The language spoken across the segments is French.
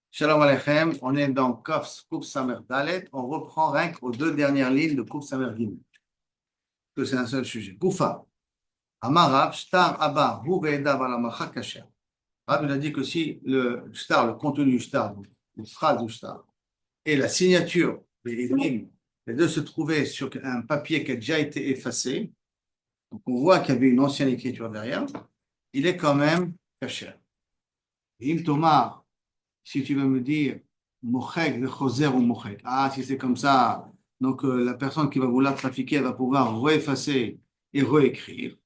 Shalom Aleichem, on est dans Kouf Samer Dalet, on reprend rien qu'aux deux dernières lignes de Kouf Samer Gimel, que c'est un seul sujet. Koufa, Amarav, Shtar Abba, Hu Ve'edav Alamacha Kasher. Rab, il a dit que si le shtar, le contenu du shtar, les phrases du shtar, et la signature, les deux se trouvaient sur un papier qui a déjà été effacé, donc on voit qu'il y avait une ancienne écriture derrière, il est quand même kasher. Im Tomar, si tu veux me dire mochek, le choser ou mochek. Ah, si c'est comme ça, donc la personne qui va vouloir trafiquer, elle va pouvoir réeffacer et réécrire.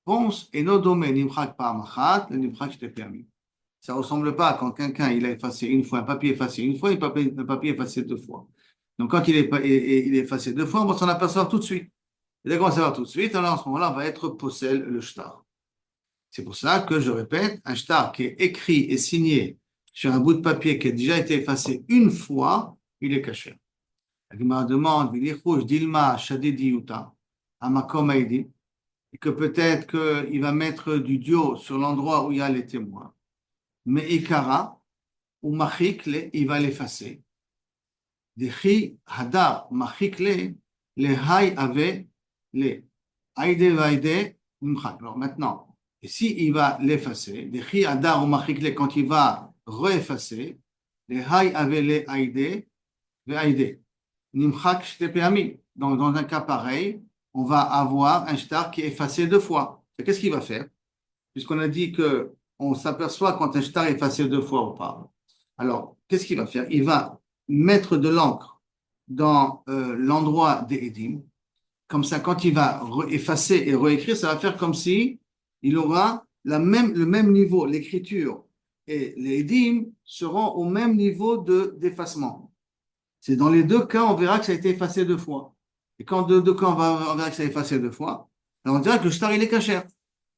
Ponce et nos domaines, nimchak par machat, le nimchak je t'ai permis. Ça ne ressemble pas quand quelqu'un il a effacé une fois, un papier effacé une fois, un papier effacé deux fois. Donc quand il est effacé deux fois, on va s'en apercevoir tout de suite. Et dès qu'on va savoir tout de suite, alors à ce moment-là, on va être possède le shtar. C'est pour ça que je répète, un shtar qui est écrit et signé sur un bout de papier qui a déjà été effacé une fois, il est caché. La Gemara demande, Dilma Shadidi Yuta, Amakom Aidi, et que peut-être qu'il va mettre du dio sur l'endroit où il y a les témoins. Mais Ikara, ou Machikle, il va l'effacer. Dechi Hadar Machikle, les Hay avait les Aide Vaide Nimchak. Alors maintenant, et si il va l'effacer, Dechi Hadar ou Machikle, quand il va réeffacer, les Hay avait les Aide Vaide Nimchak Shtepeami. Donc dans un cas pareil, on va avoir un shtar qui est effacé deux fois. Et qu'est-ce qu'il va faire? Puisqu'on a dit que on s'aperçoit quand un shtar est effacé deux fois ou pas. Alors, qu'est-ce qu'il va faire? Il va mettre de l'encre dans l'endroit des Edim. Comme ça, quand il va effacer et réécrire, ça va faire comme si il aura le même niveau, l'écriture et les Edim seront au même niveau d'effacement. C'est dans les deux cas, on verra que ça a été effacé deux fois. Et quand deux cas, on verra que ça a été effacé deux fois, alors on dira que le shtar, il est caché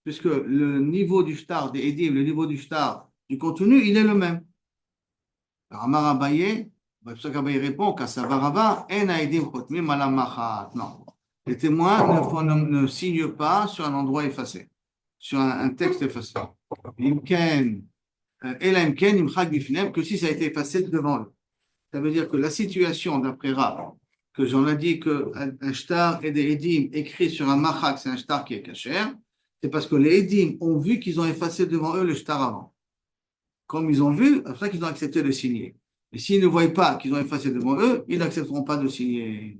puisque le niveau du shtar des Edim, le niveau du shtar du contenu, il est le même. Alors, Amar Abaye, Abaye répond qu'à Savarava, En Edim Chotmim ala Machat. Non. Les témoins ne signent pas sur un endroit effacé, sur un texte effacé. Imken, Ela Imken, Imchak Bifnem, que si ça a été effacé devant eux. Ça veut dire que la situation d'après Rav, que j'en ai dit qu'un shtar et des Edim écrits sur un Machak, c'est un shtar qui est caché, c'est parce que les Edim ont vu qu'ils ont effacé devant eux le shtar avant. Comme ils ont vu, c'est pour ça qu'ils ont accepté de signer. Et s'ils ne voient pas qu'ils ont effacé devant eux, ils n'accepteront pas de signer.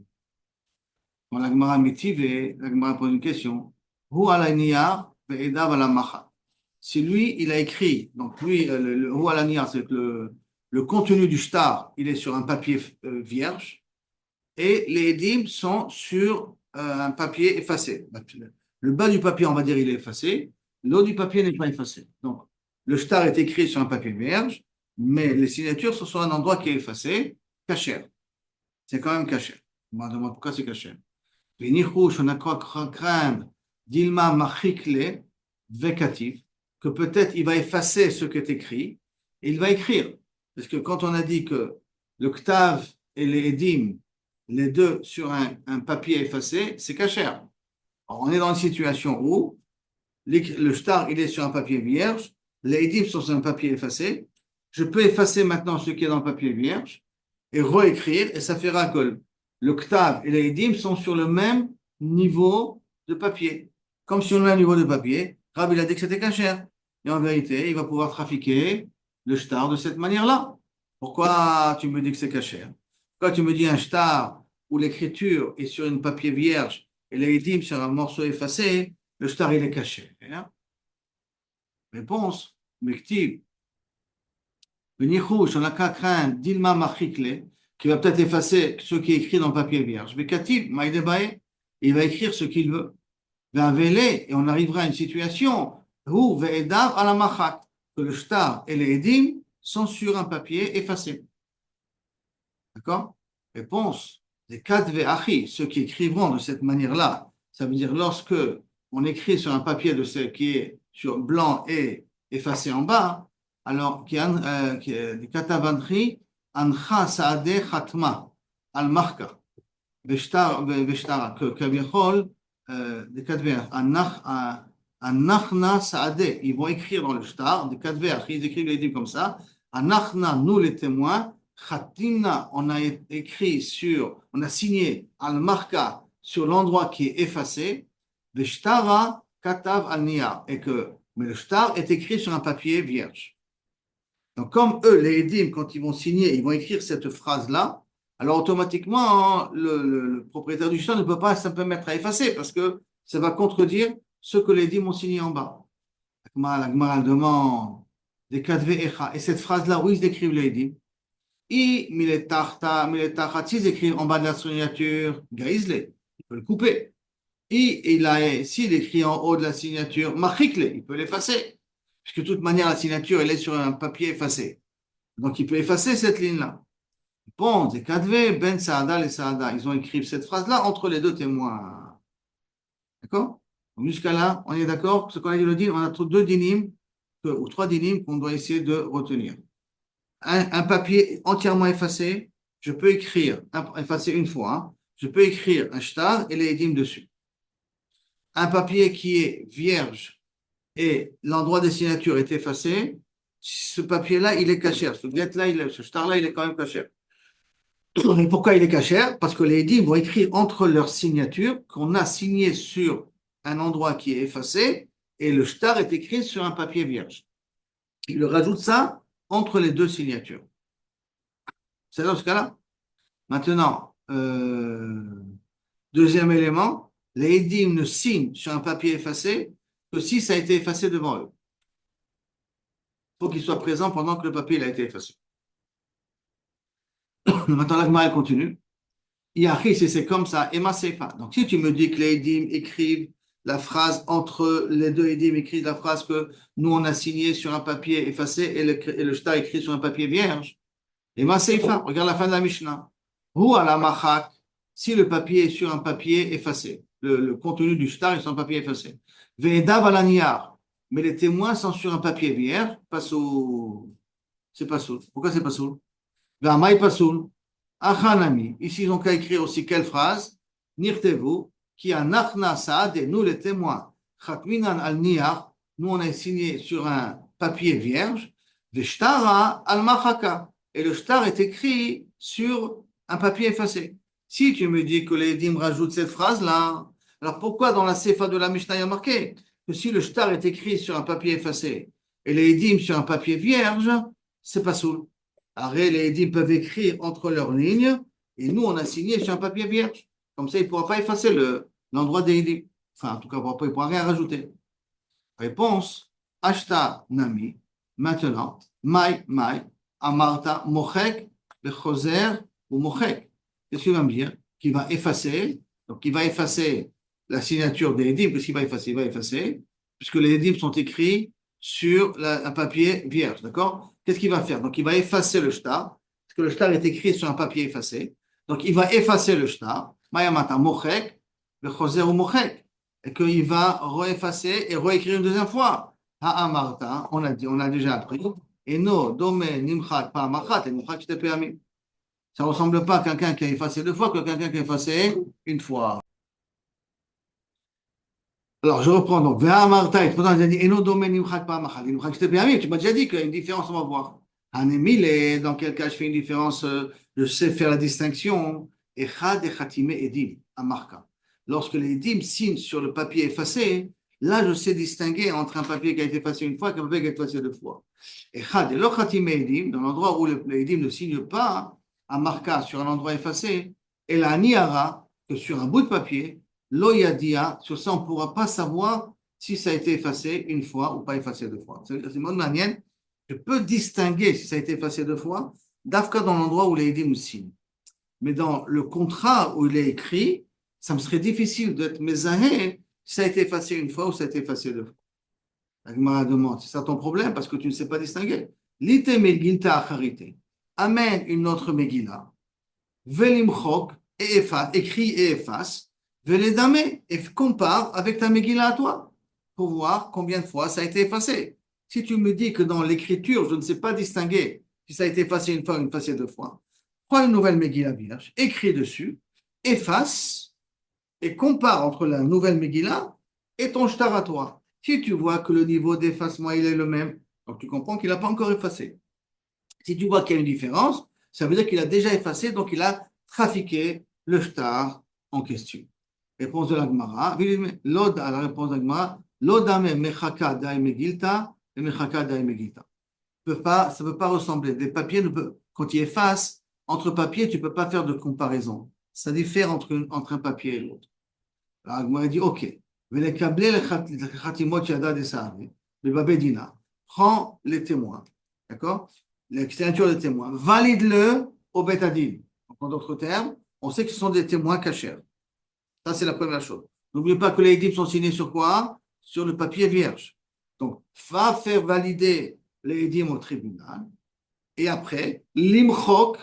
Quand la Gemara motive, la Gemara pose une question. Hu ala niyar ve'edav ala machat. Si lui, il a écrit, donc lui, le hu ala niyar, c'est que le contenu du shtar, il est sur un papier vierge, et les edim sont sur un papier effacé. Le bas du papier, on va dire, il est effacé. Le haut du papier n'est pas effacé. Donc, le shtar est écrit sur un papier vierge, mais les signatures sont sur un endroit qui est effacé, caché. C'est quand même caché. On me demande pourquoi c'est caché. On a craindre d'ilma machikle vekatif, que peut-être il va effacer ce qui est écrit, et il va écrire. Parce que quand on a dit que le ktav et les edim, les deux sur un papier effacé, c'est caché. Alors, on est dans une situation où le shtar, il est sur un papier vierge, les edim sont sur un papier effacé. Je peux effacer maintenant ce qui est dans le papier vierge et réécrire, et ça fera que le ktav et les edim sont sur le même niveau de papier. Comme sur le même niveau de papier, Rabbi il a dit que c'était caché. Et en vérité, il va pouvoir trafiquer le shtar de cette manière-là. Pourquoi tu me dis que c'est caché? Pourquoi tu me dis un shtar où l'écriture est sur un papier vierge et les edim sur un morceau effacé, le shtar il est caché? Réponse, Mektiv. On a qu'à craindre d'Ilma Machikle, qui va peut-être effacer ce qui est écrit dans le papier vierge. Vekativ, Maïdebae, il va écrire ce qu'il veut. Et on arrivera à une situation où Ve'edav ala Machak, que le shtar et les edim sont sur un papier effacé. D'accord? Réponse, les quatre Ve'achi, ceux qui écrivront de cette manière-là, ça veut dire lorsque on écrit sur un papier de ce qui est sur blanc et effacé en bas, alors qui est Katavantri, Ancha Saade Khatma, Al Marka, Veshtara, que Kavichol, des quatre vers, Anachna Saadeh. Ils vont écrire dans le shtar, des Kadver, ils écrivent les dîmes comme ça. Anachna, nous les témoins. Khatimna, on a écrit sur, on a signé al-marka sur l'endroit qui est effacé. Veshtara katav al-niyar. Mais le shtar est écrit sur un papier vierge. Donc, comme eux, les édimes, quand ils vont signer, ils vont écrire cette phrase-là, alors automatiquement, hein, le propriétaire du shtar ne peut pas simplement mettre à effacer parce que ça va contredire ce que les édimes ont signé en bas. La Gemara demande des Kadve Echa. Et cette phrase-là, où ils décrivent les édimes? I s'ils écrivent en bas de la signature, Gaizle, il peut le couper. S'il écrit en haut de la signature, Machikle, il peut l'effacer. Puisque de toute manière, la signature, elle est sur un papier effacé. Donc, il peut effacer cette ligne-là. Bon, des Kadve, Ben Saada, les Saada, ils ont écrit cette phrase-là entre les deux témoins. D'accord? Donc, jusqu'à là, on est d'accord? Ce qu'on a dit le din, on a deux dynimes, ou trois dynimes qu'on doit essayer de retenir. Un papier entièrement effacé, je peux écrire, effacé une fois, hein, je peux écrire un shtar et les édimes dessus. Un papier qui est vierge et l'endroit des signatures est effacé, ce papier-là, il est caché. Ce shtar-là, il est quand même caché. Et pourquoi il est caché? Parce que les édimes vont écrire entre leurs signatures qu'on a signé sur un endroit qui est effacé et le shtar est écrit sur un papier vierge. Il rajoute ça entre les deux signatures. C'est dans ce cas-là. Maintenant, deuxième élément, les édimes ne signent sur un papier effacé que si ça a été effacé devant eux. Il faut qu'ils soient présents pendant que le papier a été effacé. Maintenant, la Gemara continue. Si c'est comme ça, Emma Seifa. Donc, si tu me dis que les édimes écrivent la phrase entre les deux édimes, écrivent la phrase que nous on a signé sur un papier effacé et le shtar écrit sur un papier vierge, Emma Seifa, regarde la fin de la Mishnah. Ou à la machak, si le papier est sur un papier effacé, le contenu du shtar est sur un papier effacé. Ve'edav alaniyar, mais les témoins sont sur un papier vierge, c'est pas soul. Pourquoi c'est pas soul? Ve'amai pas soul. Achanami, ici ils ont qu'à écrire aussi quelle phrase? Nirtevu, qui a nachna saad, et nous les témoins, chatminan al niyar, nous on a signé sur un papier vierge, ve'shtara al machaka, et le shtar est écrit sur un papier effacé. Si tu me dis que les Edim rajoutent cette phrase-là, alors pourquoi dans la Sefa de la Mishnah il y a marqué que si le shtar est écrit sur un papier effacé et les Edim sur un papier vierge, c'est pas soul. Arrête, les Edim peuvent écrire entre leurs lignes et nous on a signé sur un papier vierge. Comme ça, il ne pourra pas effacer l'endroit des Edim. Enfin, en tout cas, il ne pourra rien rajouter. Réponse, Ashta Nami. Maintenant, Mai, Amarta, Mochek, Bechoser ou Mochek. Qu'est-ce qu'il va me dire? Qu'il va effacer. Donc, il va effacer la signature des Edim. Qu'est-ce qu'il va effacer? Il va effacer, puisque les Edim sont écrits sur un papier vierge. D'accord? Qu'est-ce qu'il va faire? Donc, il va effacer le shtar, parce que le shtar est écrit sur un papier effacé. Donc, il va effacer le shtar. Mayamata, Mochek, Bechoser ou Mochek. Et qu'il va re-effacer et réécrire une deuxième fois. Ha'amarta, on a dit, on a déjà appris. Et no, dome, nimchak, pa'amachat, et nimchak, shtepeamim. Ça ne ressemble pas à quelqu'un qui a effacé deux fois que quelqu'un qui a effacé une fois. Alors, je reprends donc. Ve'amarta, et pourtant, il a dit, et no, dome, nimchak, pa'amachat, et nimchak, shtepeamim. Tu m'as déjà dit qu'il y a une différence, on va voir. Hanemile, dans quel cas je fais une différence, je sais faire la distinction. Echad et chatime edim, amarka. Lorsque les edim signent sur le papier effacé, là, je sais distinguer entre un papier qui a été effacé une fois et un papier qui a été effacé deux fois. Echad et chatime edim, dans l'endroit où les edim ne signent pas, amarka sur un endroit effacé, et la niara, que sur un bout de papier, loyadia, sur ça, on ne pourra pas savoir si ça a été effacé une fois ou pas effacé deux fois. C'est une bonne manière. Je peux distinguer si ça a été effacé deux fois, d'Afka dans l'endroit où les édim signent. Mais dans le contrat où il est écrit, ça me serait difficile d'être mezahé si ça a été effacé une fois ou ça a été effacé deux fois. La Gemara demande, c'est ça ton problème parce que tu ne sais pas distinguer. Lite megilta acharite. Amène une autre megillah. Velimchok et efface, écrit et efface. Veledame et compare avec ta megillah à toi pour voir combien de fois ça a été effacé. Si tu me dis que dans l'écriture, je ne sais pas distinguer si ça a été effacé une fois ou effacé deux fois, prends une nouvelle Megillah vierge, écris dessus, efface et compare entre la nouvelle Megillah et ton shtar à toi. Si tu vois que le niveau d'effacement il est le même, donc tu comprends qu'il n'a pas encore effacé. Si tu vois qu'il y a une différence, ça veut dire qu'il a déjà effacé, donc il a trafiqué le shtar en question. Réponse de la Gemara. L'ode à la réponse de la Gemara. L'odame mechaka dai megilta et mechaka dai megilta. Ça ne peut pas ressembler. Des papiers, quand ils effacent, entre papiers, tu ne peux pas faire de comparaison. Ça diffère entre un papier et l'autre. La Gemara dit OK. Prends les témoins. D'accord? L'extérieur des témoins. Valide-le au bétadine. En d'autres termes, on sait que ce sont des témoins cachers. Ça, c'est la première chose. N'oubliez pas que les édits sont signés sur quoi? Sur le papier vierge. Donc, va faire valider les édits au tribunal. Et après, l'imchok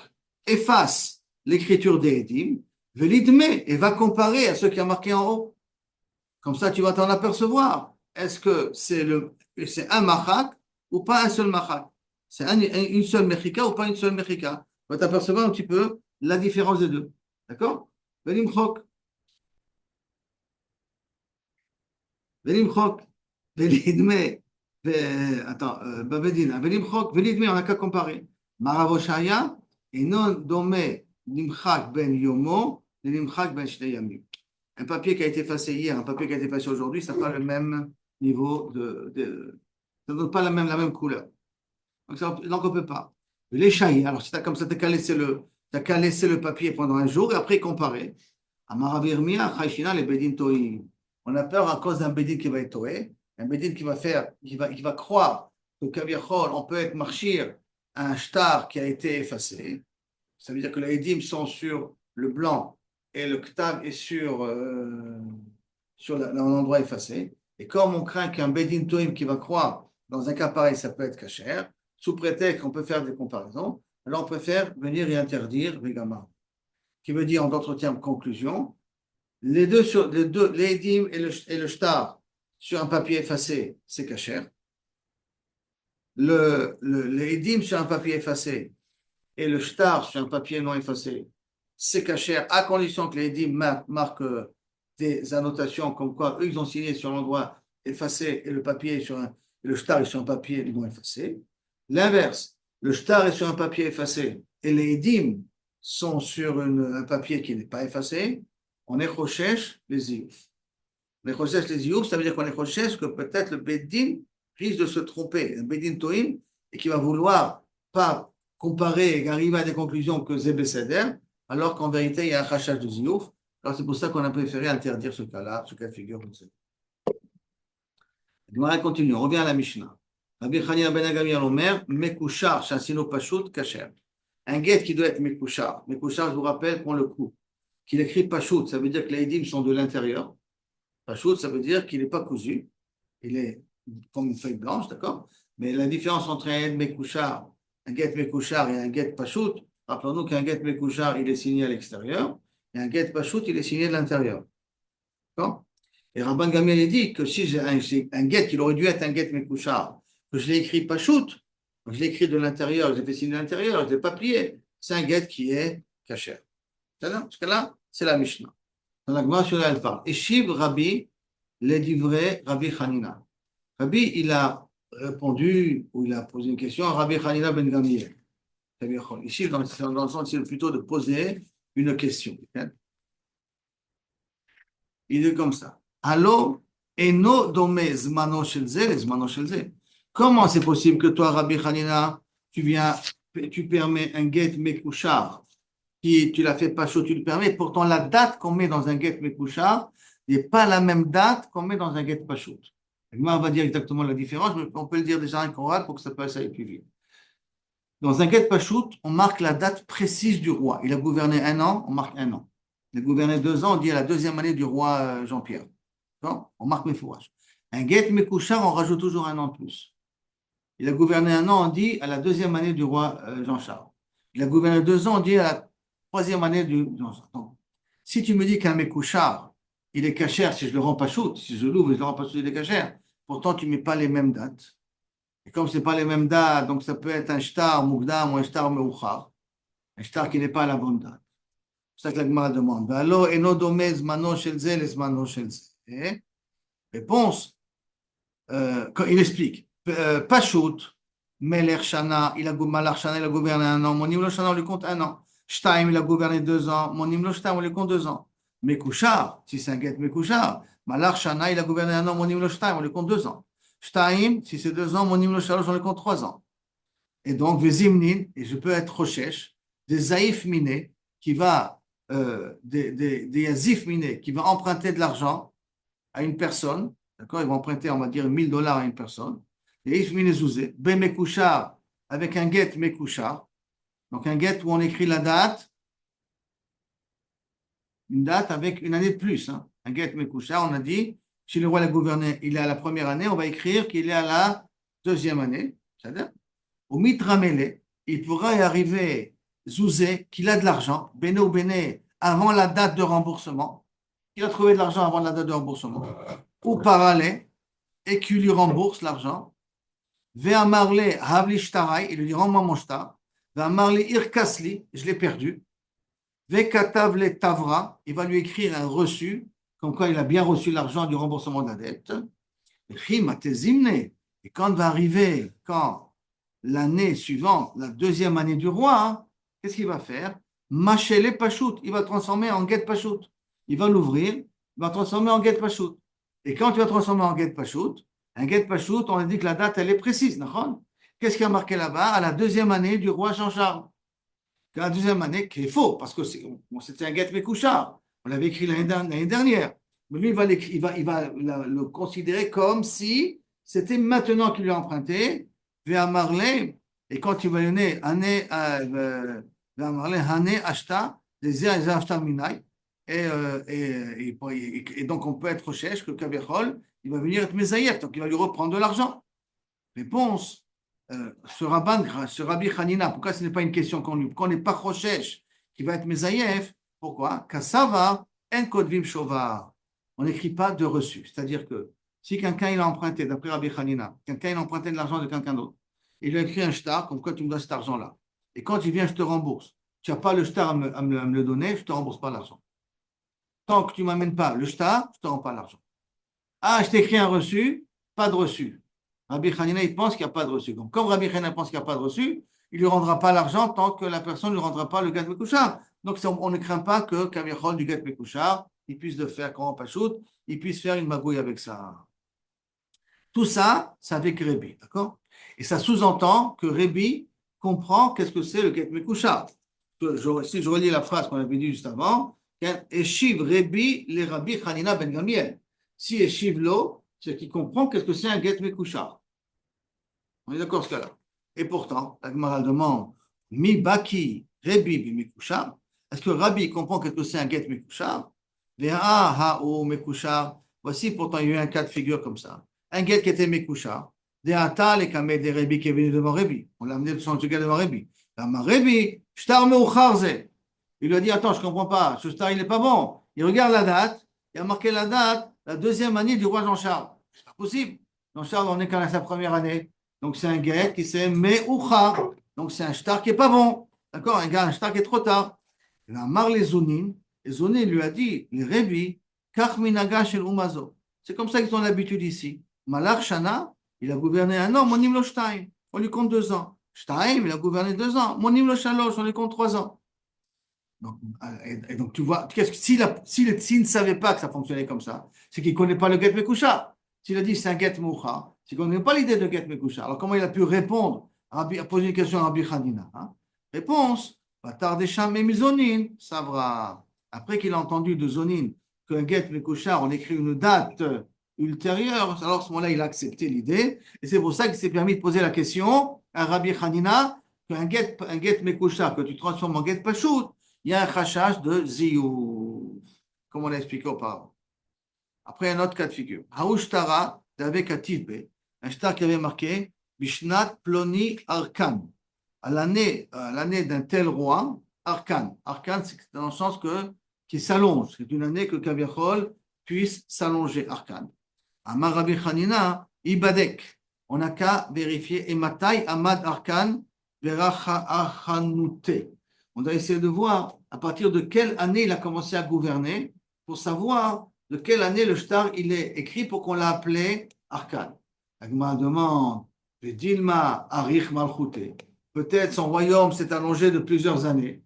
efface l'écriture des édits, l'idme et va comparer à ce qui a marqué en haut. Comme ça, tu vas t'en apercevoir. Est-ce que c'est un machak ou pas un seul machak? C'est une seule mechika ou pas une seule mechika? Tu vas t'apercevoir un petit peu la différence des deux. D'accord? Velimchok. Velimchok. Velidme. Attends, Babedina. Velimchok. Velidme, on n'a qu'à comparer. Maravoshaya et non domé nimchak ben yomo et nimchak ben shneyamim. Un papier qui a été effacé hier, un papier qui a été effacé aujourd'hui, ça n'a pas le même niveau ça ne donne pas la même couleur. Donc, on ne peut pas. Les chahirs, alors si tu as comme ça, tu n'as qu'à laisser le papier pendant un jour et après comparer. Amaravirmia, Chaishina, les Bedin Toï. On a peur à cause d'un Bedin qui va être toé, un Bedin qui va croire que Kaviachol, on peut être marchir un shtar qui a été effacé. Ça veut dire que les Edim sont sur le blanc et le ktav est sur l'endroit effacé. Et comme on craint qu'un Bedin Toim qui va croire, dans un cas pareil, ça peut être cachère, sous prétexte qu'on peut faire des comparaisons, alors on préfère venir et interdire Vegama. Qui veut dire, en d'autres termes, conclusion, les Edim et le shtar sur un papier effacé, c'est cachère. Les Edim sur un papier effacé et le shtar sur un papier non effacé, c'est cachère à condition que les édims marquent des annotations comme quoi eux ils ont signé sur l'endroit effacé et le papier et le shtar est sur un papier non effacé. L'inverse, le shtar est sur un papier effacé et les édims sont sur un papier qui n'est pas effacé, on est chochesh les ziouf. Les chochesh les ziouf, ça veut dire qu'on est chochesh que peut-être le beddin risque de se tromper, un beddin toim, et qui va vouloir pas comparer et arriver à des conclusions que Zébé Seder, alors qu'en vérité, il y a un rachage de ziouf. Alors c'est pour ça qu'on a préféré interdire ce cas-là, ce cas de figure. On continue, on revient à la Mishnah. Rabbi Chanina ben Agami al-Omer, Mekushar, Shansino Pashut, Kacher. Un guet qui doit être Mekushar. Mekushar, je vous rappelle qu'on le coupe. Qu'il écrit Pashut, ça veut dire que les édimes sont de l'intérieur. Pashut, ça veut dire qu'il n'est pas cousu. Il est comme une feuille blanche, d'accord? Mais la différence entre un guet Mekushar et un guet Pashut, rappelons-nous qu'un guet Mekushar, il est signé à l'extérieur, et un guet Pashut, il est signé de l'intérieur. D'accord? Et Rabban Gamliel dit que si j'ai un guet, il aurait dû être un guet Mekushar, que je l'ai écrit Pashut, je l'ai écrit de l'intérieur, je l'ai fait signer de l'intérieur, je ne l'ai pas plié, c'est un guet qui est caché. Jusqu'à là, c'est la Mishnah. Dans la Gemara sur elle parle. Et Shiv Rabbi, les livrets Rabbi Hanina. Rabbi, il a répondu, ou il a posé une question à Rabbi Hanina ben Gamliel. Ici, dans le sens, c'est plutôt de poser une question. Il est comme ça. Allo, eno dome zmano shelze, zmano shelze. Comment c'est possible que toi, Rabbi Hanina, tu permets un get mekouchar, tu l'as fait pas chaud, tu le permets, pourtant la date qu'on met dans un get mekouchar n'est pas la même date qu'on met dans un get pas chaud. Moi, on va dire exactement la différence, mais on peut le dire déjà en oral pour que ça passe aller plus vite. Dans un get pachout, on marque la date précise du roi. Il a gouverné 1 an, on marque 1 an. Il a gouverné 2 ans, on dit à la deuxième année du roi Jean-Pierre. On marque mes fourrages. Un get mekouchar, on rajoute toujours 1 an de plus. Il a gouverné 1 an, on dit à la deuxième année du roi Jean-Charles. Il a gouverné 2 ans, on dit à la troisième année du Jean-Charles. Donc, si tu me dis qu'un mekouchar, il est cachère si je le rends pachout, si je l'ouvre et je le rends pachout, il est cachère, pourtant tu ne mets pas les mêmes dates. Et comme ce n'est pas les mêmes dates, donc ça peut être un shtar mukdam ou un shtar meuchar, un shtar qui n'est pas à la bonne date. C'est ça que la Gemara demande. Valo eno domez mano shelze les mano shelze. Réponse. quand il explique, Pashut, Melech Shana, Malach Shana, il a gouverné un an, Monim Lo Shana, on lui compte un an. Shtaim, il a gouverné 2 ans, Monim Lo Shtaim, on lui compte 2 ans. Mekouchar, si c'est un get Mekouchar, Malach Shana, il a gouverné un an, Monim Lo Shtaim, on lui compte 2 ans. Shtaim, si c'est 2 ans, Monim Lo Shalosh, on lui compte 3 ans. Et donc, Vezimnin, et je peux être Rochesh, des Zaïf Miné, qui va, des Yazif Miné, qui va emprunter de l'argent à une personne, d'accord, ils vont emprunter, on va dire, $1000 à une personne, et If Miné Zouzé, Ben Mekouchar, avec un get Mekouchar, donc un get où on écrit la date, une date avec une année de plus, hein. Un get Mekouchar, on a dit, si le roi l'a gouverné, il est à la première année, on va écrire qu'il est à la deuxième année, c'est-à-dire au mitramele, il pourra y arriver Zouzé, qu'il a de l'argent, Béné ou Béné, avant la date de remboursement, qu'il a trouvé de l'argent avant la date de remboursement, ou parallèle, et qu'il lui rembourse l'argent. Ve'amarle havli shtarai, il lui dit rends-moi mon shtar. Ve'amarle irkasli, je l'ai perdu. Ve'katavle tavra, il va lui écrire un reçu, comme quoi il a bien reçu l'argent du remboursement de la dette. Et quand va arriver, quand l'année suivante, la deuxième année du roi, hein, qu'est-ce qu'il va faire? Machele Pachout, il va transformer en Get Pachout. Il va l'ouvrir, il va transformer en Get Pachout. Et quand tu vas transformer en Get Pachout, un Get Pachout, on a dit que la date, elle est précise, d'accord? Qu'est-ce qui a marqué là-bas? À la deuxième année du roi Jean-Charles. La deuxième année, qui est faux, parce que c'était un Get Mekouchar. On l'avait écrit l'année dernière. Mais lui, il va le considérer comme si c'était maintenant qu'il lui a emprunté, vers Marley, et quand il va donner année, vers Marley, année, acheta, des acheta minai, et donc on peut être recherche que Kabechol, il va venir être Mesaïef, donc il va lui reprendre de l'argent. Réponse, ce Rabbi Hanina, pourquoi ce n'est pas une question qu'on n'est pas recherche qui va être Mesaïef? Pourquoi? Kassava, en kodvim shovar. On n'écrit pas de reçu. C'est-à-dire que si quelqu'un il a emprunté, d'après Rabbi Hanina, quelqu'un il a emprunté de l'argent de quelqu'un d'autre, il a écrit un shtar, comme quoi tu me donnes cet argent-là. Et quand il vient, je te rembourse. Tu n'as pas le shtar à me le donner, je ne te rembourse pas l'argent. Tant que tu ne m'amènes pas le shtar, je ne te rends pas l'argent. Ah, je t'ai écrit un reçu, pas de reçu. Rabbi Hanina, il pense qu'il n'y a pas de reçu. Donc, comme Rabbi Hanina pense qu'il n'y a pas de reçu, il ne lui rendra pas l'argent tant que la personne ne lui rendra pas le Gat Mekouchar. Donc, on ne craint pas que Kavichol du Gat Mekouchar, il puisse le faire quand on pachoute, il puisse faire une magouille avec ça. Tout ça, c'est avec Rébi, d'accord? Et ça sous-entend que Rébi comprend qu'est-ce que c'est le Gat Mekouchar. Si je relis la phrase qu'on avait dit juste avant, Eshiv Rébi les Rabbi Hanina ben Gamiel. Si Eshiv lo, c'est qu'il comprend qu'est-ce que c'est un Get Mekouchar. On est d'accord ce cas-là. Et pourtant, la Gemara demande Mi Baki Rebi Mekouchar. Est-ce que Rabbi comprend qu'est-ce que c'est un Get Mekouchar? Vea ha o Mekouchar. Voici pourtant il y a eu un cas de figure comme ça. Un Get qui était Mekouchar. De Ata le Kameh de Rebi qui est venu devant Rebi. On l'a amené de son gars devant Rebi. Rebi, Shtar Meucharze. Il lui a dit attends, je ne comprends pas. Ce star, il n'est pas bon. Il regarde la date. Il a marqué la date, la deuxième année du roi Jean-Charles. C'est pas possible. Jean-Charles, on est quand même à sa première année. Donc, c'est un guet qui s'est Meoucha. Donc, c'est un shtar qui n'est pas bon. D'accord? Un shtar qui est trop tard. Il a marre les Zounim. Et Zounim lui a dit, les Rébi, Kach minaga shel umazo. C'est comme ça qu'ils ont l'habitude ici. Malach Shana, il a gouverné un an, Monim lo Shtaim. On lui compte 2 ans. Shtaim, il a gouverné 2 ans. Monim lo Shalosh, on lui compte 3 ans. Donc, et donc, tu vois, s'il ne savait pas que ça fonctionnait comme ça, c'est qu'il ne connaît pas le Get Mekoucha. S'il a dit c'est un Get Moucha, c'est qu'on n'a pas l'idée de Get Mekoucha. Alors, comment il a pu répondre, à poser une question à Rabbi Hanina, hein? Réponse, Batar Desham et Mizonin, Savra. Après qu'il a entendu de Zonin qu'un Get Mekoucha, on écrit une date ultérieure, alors à ce moment-là, il a accepté l'idée. Et c'est pour ça qu'il s'est permis de poser la question à Rabbi Hanina qu'un Get Mekoucha, que tu transformes en Get Pachout, il y a un khashash de ziyou, comme on l'a expliqué auparavant. Après, un autre cas de figure. Haushtara, avec Ativbe, un shtar qui avait marqué Bishnat Ploni Arkan. À l'année d'un tel roi, Arkan. Arkan, c'est dans le sens qui s'allonge. C'est une année que Kaviachol puisse s'allonger, Arkan. Amar Rabbi Hanina, Ibadek. On n'a qu'à vérifier. Et Matai Amad Arkan, Veracha Achanute. On doit essayer de voir à partir de quelle année il a commencé à gouverner pour savoir de quelle année le shtar il est écrit pour qu'on l'a appelé Arkan. La Gemara demande, Dilma Arich Malchute. Peut-être son royaume s'est allongé de plusieurs années.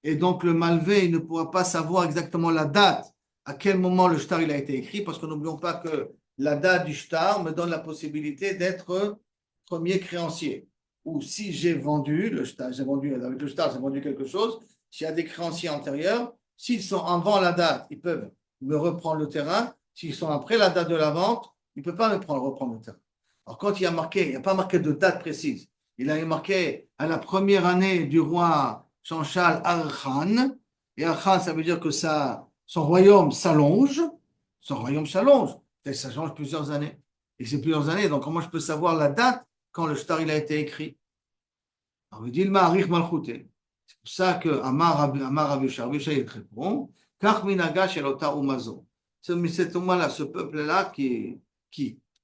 Et donc le Malvé il ne pourra pas savoir exactement la date, à quel moment le shtar il a été écrit, parce que n'oublions pas que la date du shtar me donne la possibilité d'être premier créancier. Ou si j'ai vendu le shtar, avec le shtar, j'ai vendu quelque chose, s'il y a des créanciers antérieurs, s'ils sont avant la date, ils peuvent me reprendre le terrain. S'ils sont après la date de la vente, ils ne peuvent pas reprendre le terrain. Alors quand il n'y a pas marqué de date précise, il a marqué à la première année du roi Jean-Charles Archan. Et Archan, ça veut dire que son royaume s'allonge. Son royaume s'allonge. Et ça change plusieurs années. Et c'est plusieurs années. Donc, comment je peux savoir la date quand le shtar il a été écrit? Alors, il dit le Ma'arich Malchouté. C'est pour ça que Amar Abishar répond Kach minaga shelota umazo. C'est là ce peuple-là qui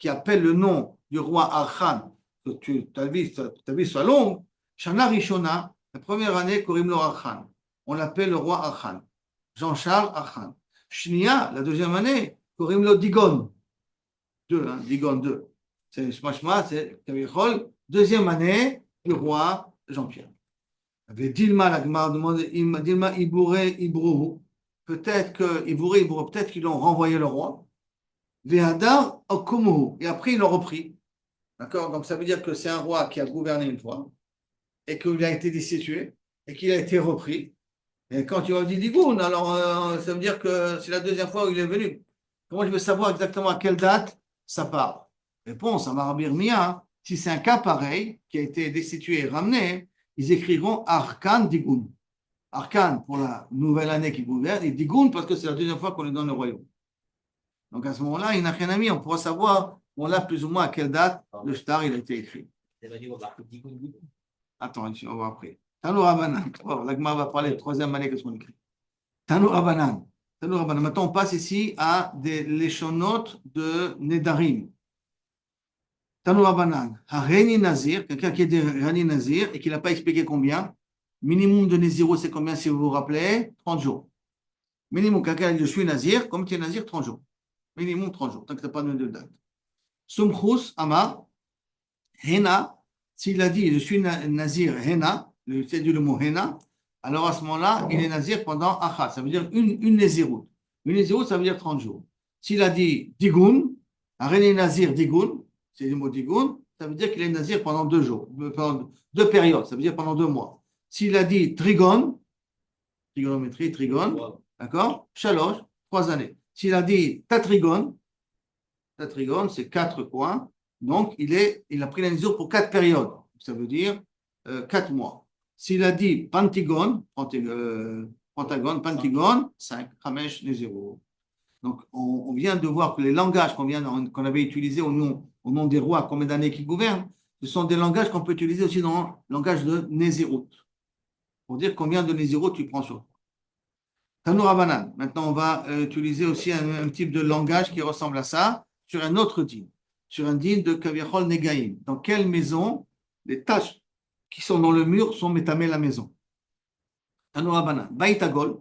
appelle le nom du roi Archan, que ta vie soit longue. Shana Rishona, la première année, Korim lo Archan. On l'appelle le roi Archan. Jean-Charles Archan. Shnia, la deuxième année, Korim lo Digon. Deux, hein, Digon 2. C'est Kavichol, deuxième année du roi Jean-Pierre. Avec Dilma, la Gemara demande, Dilma Ibouré Ibrou. Peut-être peut-être qu'ils l'ont renvoyé le roi. Vehadar Okumu. Et après, ils l'ont repris. D'accord? Donc, ça veut dire que c'est un roi qui a gouverné une fois et qu'il a été destitué et qu'il a été repris. Et quand tu as dit Digoun, alors ça veut dire que c'est la deuxième fois où il est venu. Comment je veux savoir exactement à quelle date ça part? Réponse à Marabir Mia, si c'est un cas pareil, qui a été destitué et ramené, ils écriront Arkan Digoun. Arkan pour la nouvelle année qui gouverne et Digoun parce que c'est la deuxième fois qu'on lui donne le royaume. Donc à ce moment-là, il n'a rien à mis, on pourra savoir, on a plus ou moins à quelle date le shtar il a été écrit. Attends, on va voir après. Tanou Rabanan. La Gemara va parler de troisième année que ce qu'on écrit. Tanou Rabanan. Tanou Rabanan. Maintenant, on passe ici à des léchonotes de Nedarim. Tanou Rabanan. Hareni Nazir, quelqu'un qui est de Rani Nazir et qui n'a pas expliqué combien. Minimum de Néziro, c'est combien si vous vous rappelez? 30 jours. Minimum, quelqu'un dit je suis Nazir, comme tu es Nazir, 30 jours. Minimum 30 jours, tant que tu n'as pas de date. Sumchus Ama, Hena, s'il a dit je suis Nazir Hena, c'est du le mot Hena, alors à ce moment-là, il est Nazir pendant Achat, ça veut dire une Néziroute. Une Néziroute, ça veut dire 30 jours. S'il a dit Digoun, René Nazir Digoun, c'est le mot Digoun, ça veut dire qu'il est Nazir pendant 2 jours, pendant 2 périodes, ça veut dire pendant 2 mois. S'il a dit Trigon, trigonométrie, Trigon, d'accord, Chaloche, 3 années. S'il a dit Tatrigon, c'est 4 coins. Donc, il a pris la mesure pour 4 périodes. Ça veut dire 4 mois. S'il a dit Pentagon, 5, Hamesh, les 0. Donc, on vient de voir que les langages qu'on avait utilisés au nom des rois, combien d'années qui gouvernent, ce sont des langages qu'on peut utiliser aussi dans le langage de Nézirut. Pour dire combien de Nézirut tu prends sur toi. Tanou Rabanan. Maintenant, on va utiliser aussi un type de langage qui ressemble à ça sur un autre din, sur un din de Kaviachol Negaim. Dans quelle maison les taches qui sont dans le mur sont métamées la maison? Tanou Rabanan. Baïtagol,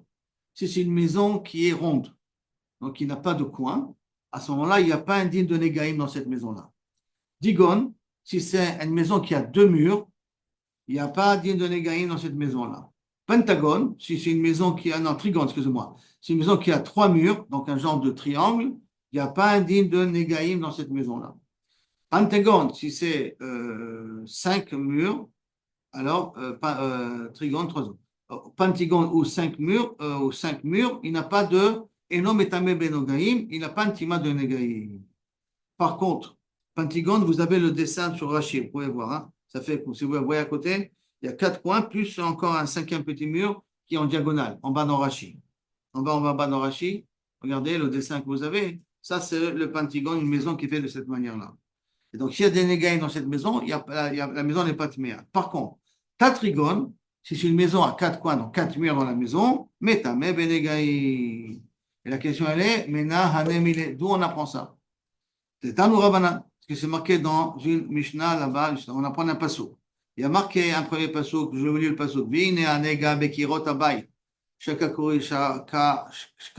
si c'est une maison qui est ronde, donc qui n'a pas de coin, à ce moment-là, il n'y a pas un din de Negaim dans cette maison-là. Digon, si c'est une maison qui a 2 murs, il n'y a pas un din de Negaim dans cette maison-là. Pentagone, si c'est une maison qui a, non, trigone, excusez-moi, c'est une maison qui a 3 murs, donc un genre de triangle, il n'y a pas un din de Negaim dans cette maison-là. Pentagone, si c'est 5 murs, alors trigone, 3 autres. Pentagone ou 5 murs, il n'a pas de Enom etame benogaim, il n'a pas un tima de Negaim. Par contre, Pentagone, vous avez le dessin sur Rashi, vous pouvez voir, hein, ça fait, si vous voyez à côté, il y a 4 coins, plus encore un 5e petit mur qui est en diagonale, en bas dans Rashi. En bas dans Rashi, regardez le dessin que vous avez. Ça, c'est le Pentagone, une maison qui est faite de cette manière-là. Et donc, s'il y a des négaïs dans cette maison, la maison n'est pas tméa. Par contre, Tatrigone, si c'est une maison à 4 coins, donc 4 murs dans la maison, metame benégaï. Et la question, elle est, mena hanemile. D'où on apprend ça? C'est Tanou Rabanan, parce que c'est marqué dans une Mishnah là-bas, on apprend un passouk. Il y a marqué un premier passouk, je vais vous lire le passouk. Vine anega bekirot abayit. Shaka kuri shka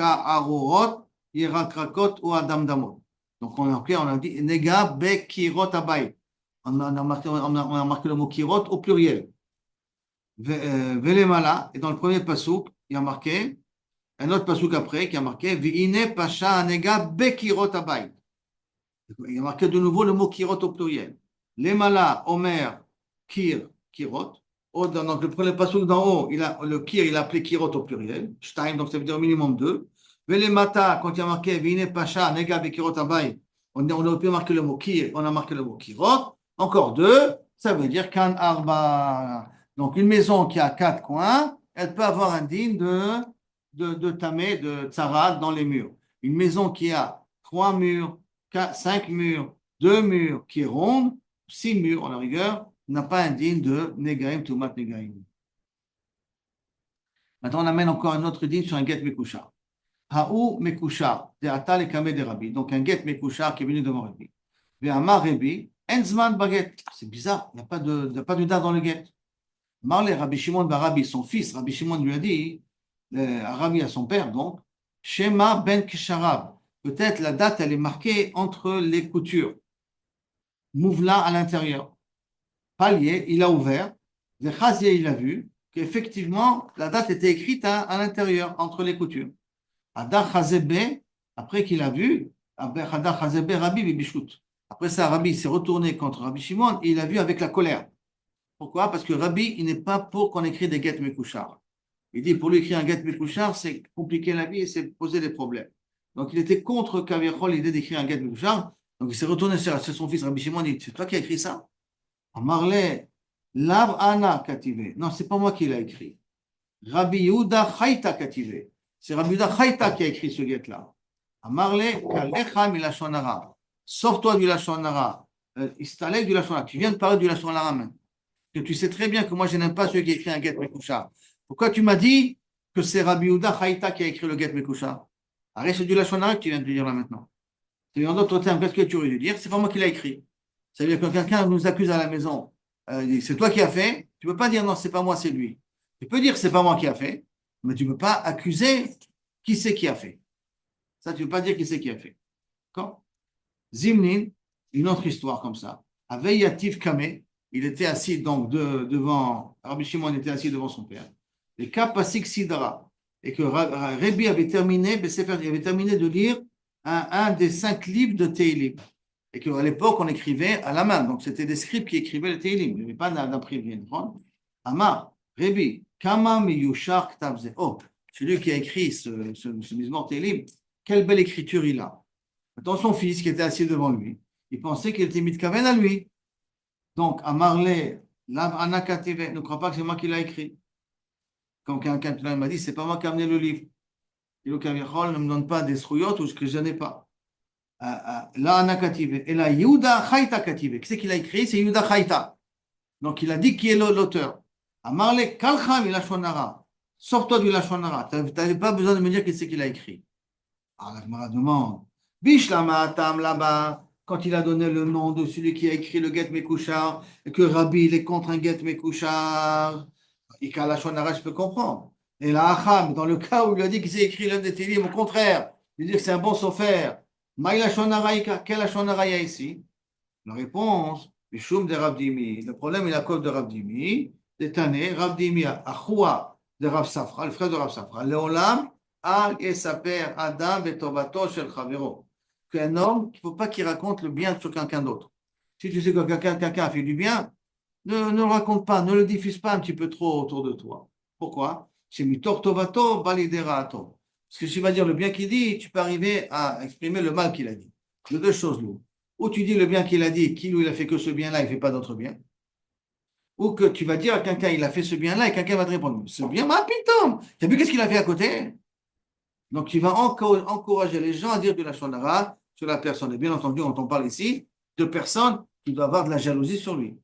arurot, yirakrakot ou adam damot. Donc, on a dit Nega be kirot abayit. On a marqué le mot kirot au pluriel. Velemala, et dans le premier pasouk, il y a marqué, un autre pasouk après, qui a marqué Viine pasha nega be kirot abayit. Il y a marqué de nouveau le mot kirot au pluriel. Lemala, Omer, kir, kirot. Donc, le premier pasouk d'en haut, le kir, il a appelé kirot au pluriel. Shtaim, donc ça veut dire au minimum deux. Velemata, quand il y a marqué Viine pasha nega be kirot abayit, on a pu marquer le mot kir, on a marqué le mot kirot. Encore deux, ça veut dire kan arba. Donc, une maison qui a quatre coins, elle peut avoir un digne de tamé, de tsarad dans les murs. Une maison qui a trois murs, cinq murs, deux murs qui est ronde, six murs en la rigueur, n'a pas un digne de Negaim, Tumat Negaim. Maintenant, on amène encore un autre digne sur un get Mekushar. Haou Mekushar, de Atal et Kame de Rabbi. Donc, un get Mekushar qui est venu devant Rabbi. Ve'amar Rabbi, Enzman Baget. C'est bizarre, il n'y a pas de date dans le get. Marley, Rabbi Shimon Barabi, son fils, Rabbi Shimon lui a dit, Rabbi à son père, donc, Shema ben Kisharab. Peut-être la date, elle est marquée entre les coutures. Mouvla à l'intérieur. Palier, il a ouvert. Vechazier, il a vu qu'effectivement, la date était écrite à l'intérieur, entre les coutures. Adar Chazebe, après qu'il a vu, Adar Chazebe, Rabbi Bibichut. Après ça, Rabbi s'est retourné contre Rabbi Shimon et il a vu avec la colère. Pourquoi? Parce que Rabbi, il n'est pas pour qu'on écrit des get mekouchar. Il dit pour lui écrire un get mekouchar, c'est compliquer la vie et c'est poser des problèmes. Donc il était contre Kaviachol l'idée d'écrire un get mekouchar. Donc il s'est retourné sur son fils Rabbi Shimon. Il dit c'est toi qui as écrit ça? Marley, Lav Ana Kativé. Non, c'est pas moi qui l'ai écrit. Rabbi Yehuda Chaita Kativé. C'est Rabbi Yehuda Chaita qui a écrit ce get-là. Marley, Kalecha Milachon Hara. Sors-toi du Lachon Hara. Istalek du Lachon Hara. Tu viens de parler du Lachon Hara maintenant. Que tu sais très bien que moi, je n'aime pas ceux qui écrit un get Mekoucha. Pourquoi tu m'as dit que c'est Rabbi Yehuda Chaita qui a écrit le get Mekoucha? Arrête, c'est du Lachon Hara que tu viens de dire là maintenant. En d'autres termes, qu'est-ce que tu aurais dû dire? C'est pas moi qui l'ai écrit. Ça veut dire que quelqu'un nous accuse à la maison. C'est toi qui as fait. Tu ne peux pas dire non, c'est pas moi, c'est lui. Tu peux dire c'est pas moi qui a fait, mais tu ne peux pas accuser qui c'est qui a fait. Ça, tu ne peux pas dire qui c'est qui a fait. D'accord? Zimnin, une autre histoire comme ça. Avec Yatif Kame, il était assis donc devant, Rabbi Shimon était assis devant son père. Et Kapasik Sidra, et que Rabbi avait terminé, il avait terminé de lire un des 5 livres de Teilim. Et qu'à l'époque, on écrivait à la main. Donc, c'était des scribes qui écrivaient le Teilim. Il n'y avait pas d'imprimerie. Amar, Rabbi, Kama Miyushar Ktavze. Oh, celui qui a écrit ce Mizmor Teilim, quelle belle écriture il a. Maintenant, son fils qui était assis devant lui, il pensait qu'il était mitkaven à lui. Donc, Amarle, Lav Anakative, ne crois pas que c'est moi qui l'ai écrit. Quand quelqu'un m'a dit, c'est pas moi qui ai amené le livre. Et le Kavichol ne me donne pas des srouillottes ou ce que je n'ai pas. La Anakative. Et la Yehuda Chaita Kative. Qui c'est qu'il a écrit? C'est Yehuda Chaita. Donc, il a dit qui est l'auteur. Amarle, Kalcham, il a Shonara. Sors-toi du Lachonara. Tu n'avais pas besoin de me dire qui c'est qu'il a écrit. Alors, la Gemara demande. Bishlama Tam là-bas, quand il a donné le nom de celui qui a écrit le Get Mekouchar, et que Rabbi il est contre un Get Mekouchar, Ika Lachonara, je peux comprendre. Et là, Acham, dans le cas où il a dit qu'il s'est écrit l'œuvre des Télim, au contraire, il dit que c'est un bon sofer. Maï Lachonara, quel Lachonara il y a ici? La réponse, Bishum de Rabdimi. Le problème est la cause de Rabdimi. Détané, Rabdimi, Achoua de Rav Safra, le frère de Rav Safra. Léolam, Al Esaper Adam et Tobato Shel Chavero. Qu'un homme, il ne faut pas qu'il raconte le bien sur quelqu'un d'autre. Si tu sais que quelqu'un a fait du bien, ne le raconte pas, ne le diffuse pas un petit peu trop autour de toi. Pourquoi? C'est Mitor Tobato, Baliderato. Parce que si tu vas dire le bien qu'il dit, tu peux arriver à exprimer le mal qu'il a dit. De deux choses, nous. Ou tu dis le bien qu'il a dit, qu'il il a fait que ce bien-là, il ne fait pas d'autre bien. Ou que tu vas dire à quelqu'un, il a fait ce bien-là, et quelqu'un va te répondre, ce bien, ma pitom, tu as vu qu'est-ce qu'il a fait à côté? Donc, tu vas encourager les gens à dire de la shonara sur la personne. Et bien entendu, quand on parle ici de personnes qui doivent avoir de la jalousie sur lui.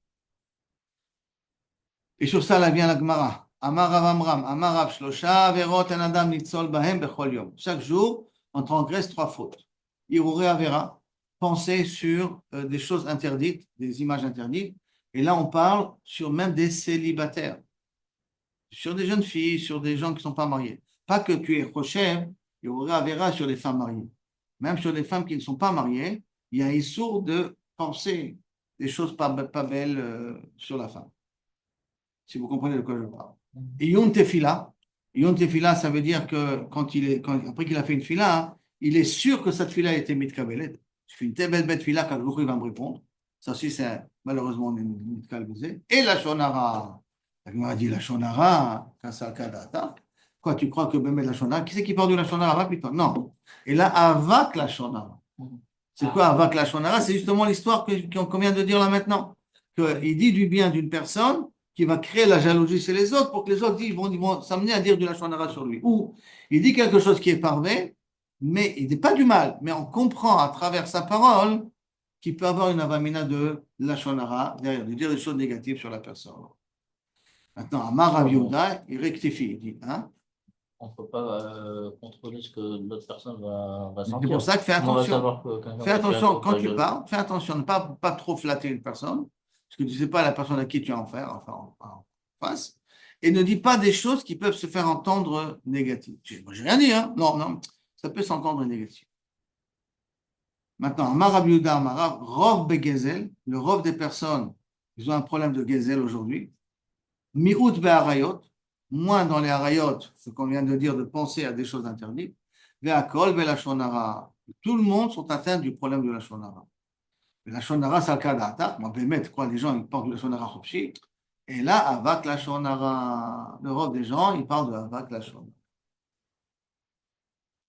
Et sur ça, là vient la Gemara. Amarav Amram, Amarav Shlosha, Averot en Adam Nitzol Bahem Bechol Yom. Chaque jour, on transgresse 3 fautes. Irure Avera, penser sur des choses interdites, des images interdites. Et là, on parle sur même des célibataires, sur des jeunes filles, sur des gens qui ne sont pas mariés. Pas que tu es Rocher, Irure Avera sur les femmes mariées. même sur les femmes qui ne sont pas mariées, il y a un sourd de penser des choses pas belles sur la femme. Si vous comprenez de quoi je parle. Et Yom Tefila, ça veut dire que après qu'il a fait une fila, il est sûr que cette fila a été mitkabelet. Je fais une telle belle fila quand il va me répondre. Ça aussi, c'est malheureusement une mitkabelet. Et la shonara. La Gemara dit la shonara, kasakadata. Quoi, tu crois que même la shonara, qui c'est qui parle de la shonara là, putain? Non. Et là, avak la shonara. C'est quoi avak la shonara? C'est justement l'histoire qu'on vient de dire là maintenant. Qu'il dit du bien d'une personne qui va créer la jalousie chez les autres pour que les autres ils vont s'amener à dire du lachon hara sur lui. Ou il dit quelque chose qui est parfait, mais il n'est pas du mal, mais on comprend à travers sa parole qu'il peut avoir une avamina de lachon hara derrière, de dire des choses négatives sur la personne. Maintenant, Amar Rav Yehuda, il rectifie, il dit, hein? On ne peut pas contrôler ce que l'autre personne va sentir. C'est pour ça que fais On va attention. savoir que quelqu'un Fais va attention faire quand tu gueule. parles, fais attention de ne pas trop flatter une personne, parce que tu ne sais pas la personne à qui tu as affaire, enfin, en face, et ne dis pas des choses qui peuvent se faire entendre négatives. Moi, j'ai rien dit, hein? Non, non, ça peut s'entendre négatif. Maintenant, Amar Rabbi Yehuda, Amar Rov Begezel, le Rov des personnes, ils ont un problème de Gezel aujourd'hui. Mi'ut be'arayot, moins dans les arayot, ce qu'on vient de dire, de penser à des choses interdites. Ve'akol be'lashon hara. Tout le monde sont atteints du problème de la shonara. La shonara, c'est le cas d'attaque. Moi, mettre quoi, les gens, ils parlent de la shonara chopchi. Et là, avak la shonara. Le rôle des gens, ils parlent de avak la shonara.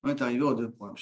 On est arrivé aux deux points.